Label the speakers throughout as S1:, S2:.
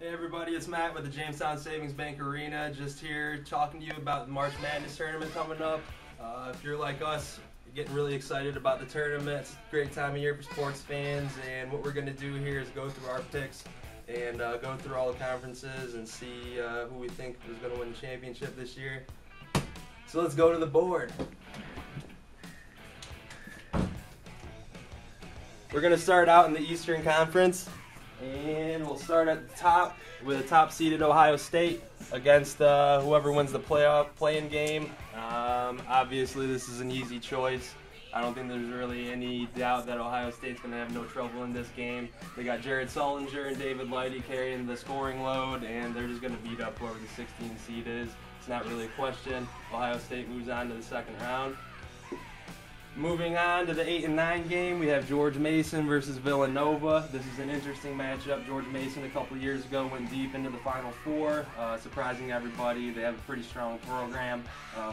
S1: Hey everybody, it's Matt with the Jamestown Savings Bank Arena. Just here talking to you about the March Madness tournament coming up. If you're like us, you're getting really excited about the tournament. It's a great time of year for sports fans, and what we're going to do here is go through our picks and go through all the conferences and see who we think is going to win the championship this year. So let's go to the board. We're going to start out in the Eastern Conference. And we'll start at the top with a top-seeded Ohio State against whoever wins the play-in game. Obviously, this is an easy choice. I don't think there's really any doubt that Ohio State's going to have no trouble in this game. They got Jared Sullinger and David Lighty carrying the scoring load, and they're just going to beat up whoever the 16 seed is. It's not really a question. Ohio State moves on to the second round. Moving on to the 8 and 9 game, we have George Mason versus Villanova. This is an interesting matchup. George Mason a couple years ago went deep into the Final Four, surprising everybody. They have a pretty strong program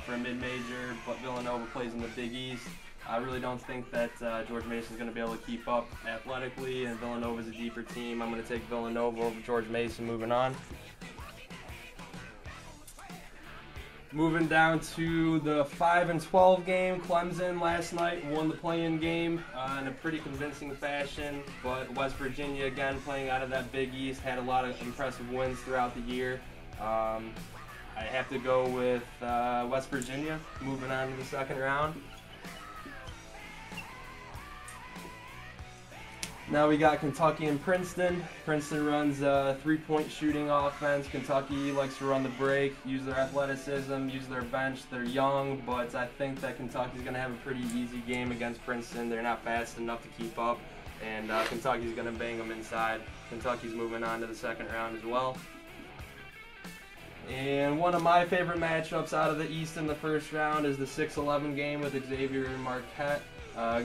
S1: for a mid-major, but Villanova plays in the Big East. I really don't think that George Mason is going to be able to keep up athletically, and Villanova is a deeper team. I'm going to take Villanova over George Mason. Moving on. Moving down to the 5 and 12 game, Clemson last night won the play-in game in a pretty convincing fashion, but West Virginia, again, playing out of that Big East, had a lot of impressive wins throughout the year. I have to go with West Virginia, moving on to the second round. Now we got Kentucky and Princeton. Princeton runs a three-point shooting offense. Kentucky likes to run the break, use their athleticism, use their bench. They're young, but I think that Kentucky's going to have a pretty easy game against Princeton. They're not fast enough to keep up, and Kentucky's going to bang them inside. Kentucky's moving on to the second round as well. And one of my favorite matchups out of the East in the first round is the 6-11 game with Xavier and Marquette.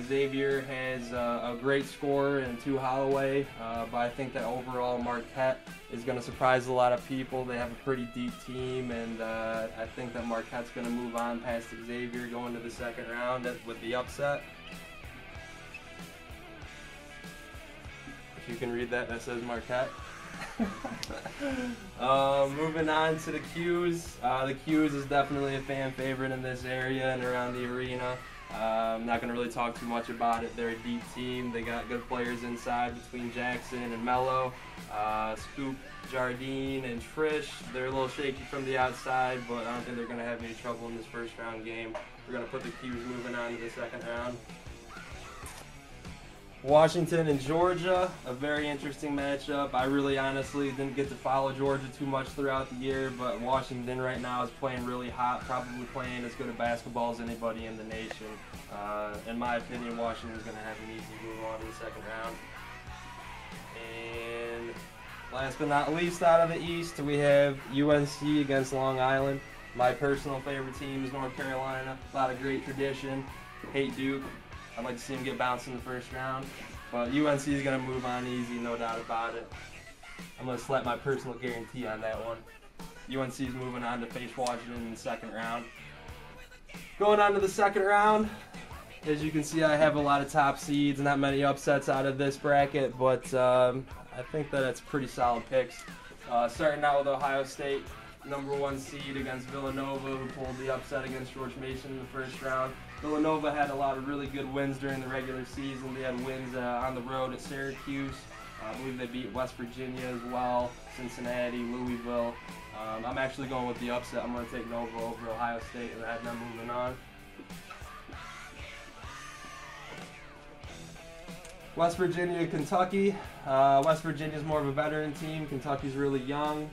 S1: Xavier has a great scorer in Tu Holloway, but I think that overall Marquette is going to surprise a lot of people. They have a pretty deep team, and I think that Marquette's going to move on past Xavier going to the second round with the upset. If you can read that, that says Marquette. Moving on to the Qs. The Qs is definitely a fan favorite in this area and around the arena. I'm not going to really talk too much about it. They're a deep team. They got good players inside between Jackson and Mello. Scoop, Jardine, and Trish. They're a little shaky from the outside, but I don't think they're going to have any trouble in this first round game. We're going to put the Qs moving on to the second round. Washington and Georgia, a very interesting matchup. I really honestly didn't get to follow Georgia too much throughout the year, but Washington right now is playing really hot, probably playing as good at basketball as anybody in the nation. In my opinion, Washington's going to have an easy move on to the second round. And last but not least, out of the East, we have UNC against Long Island. My personal favorite team is North Carolina. A lot of great tradition. Hate Duke. I'd like to see him get bounced in the first round, but UNC is going to move on easy, no doubt about it. I'm going to slap my personal guarantee on that one. UNC is moving on to face Washington in the second round. Going on to the second round, as you can see, I have a lot of top seeds, not many upsets out of this bracket, but I think that it's pretty solid picks. Starting out with Ohio State, #1 seed against Villanova, who pulled the upset against George Mason in the first round. Villanova had a lot of really good wins during the regular season. They had wins on the road at Syracuse. I believe they beat West Virginia as well, Cincinnati, Louisville. I'm actually going with the upset. I'm going to take Nova over Ohio State and have them moving on. West Virginia, Kentucky. West Virginia is more of a veteran team. Kentucky's really young.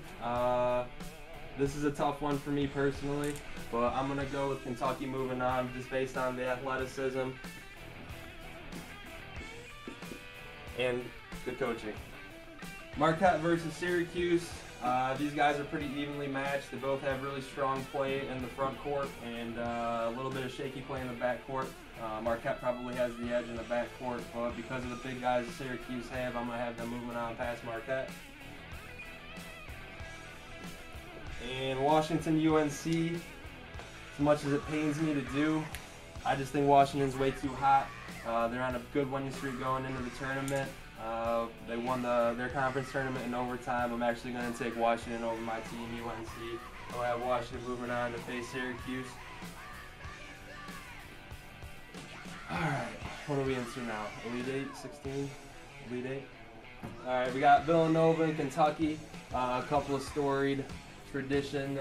S1: This is a tough one for me personally, but I'm going to go with Kentucky moving on just based on the athleticism and the coaching. Marquette versus Syracuse. These guys are pretty evenly matched. They both have really strong play in the front court and a little bit of shaky play in the back court. Marquette probably has the edge in the back court, but because of the big guys that Syracuse have, I'm going to have them moving on past Marquette. And Washington, UNC, as much as it pains me to do, I just think Washington's way too hot. They're on a good winning streak going into the tournament. They won their conference tournament in overtime. I'm actually going to take Washington over my team, UNC. I'll have Washington moving on to face Syracuse. Alright, what are we into now? Elite 8, 16? Elite 8? Alright, we got Villanova and Kentucky. A couple of storied tradition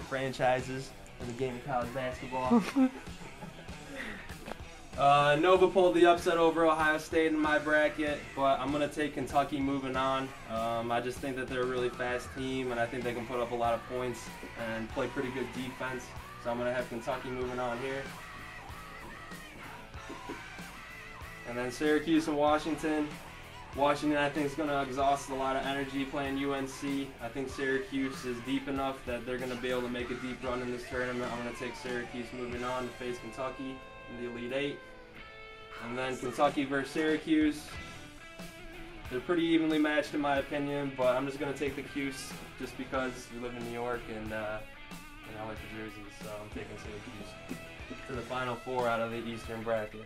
S1: franchises in the game of college basketball. Nova pulled the upset over Ohio State in my bracket, but I'm going to take Kentucky moving on. I just think that they're a really fast team, and I think they can put up a lot of points and play pretty good defense. So I'm going to have Kentucky moving on here. And then Syracuse and Washington. Washington, I think, is going to exhaust a lot of energy playing UNC. I think Syracuse is deep enough that they're going to be able to make a deep run in this tournament. I'm going to take Syracuse moving on to face Kentucky in the Elite 8. And then Kentucky versus Syracuse. They're pretty evenly matched in my opinion, but I'm just going to take the Cuse just because we live in New York and I like the jerseys, so I'm taking Syracuse to the Final Four out of the Eastern bracket.